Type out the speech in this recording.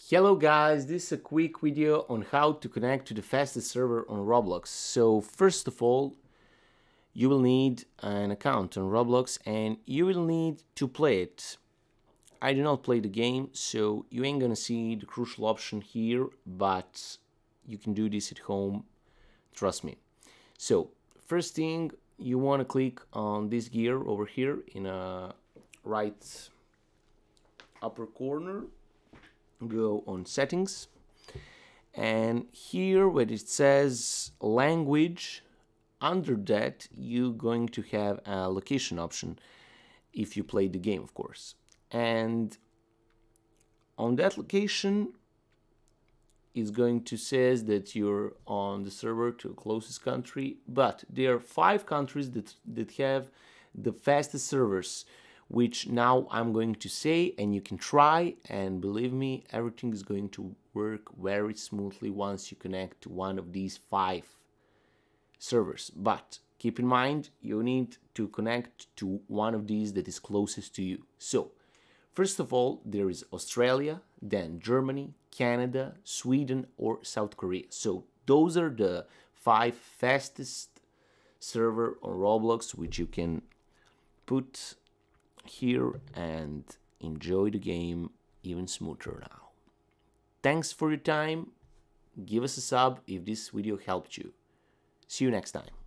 Hello guys, this is a quick video on how to connect to the fastest server on Roblox. So first of all, you will need an account on Roblox and you will need to play it. I do not play the game, so you ain't gonna see the crucial option here, but you can do this at home, trust me. So first thing, you want to click on this gear over here in a right upper corner. Go on settings, and here where it says language, under that you're going to have a location option if you play the game, of course, and on that location is going to says that you're on the server to the closest country, but there are 5 countries that have the fastest servers, which now I'm going to say, and you can try, and believe me, everything is going to work very smoothly once you connect to one of these 5 servers. But keep in mind, you need to connect to one of these that is closest to you. So first of all, there is Australia, then Germany, Canada, Sweden, or South Korea. So those are the 5 fastest server on Roblox, which you can put here and enjoy the game even smoother now. Thanks for your time. Give us a sub if this video helped you. See you next time.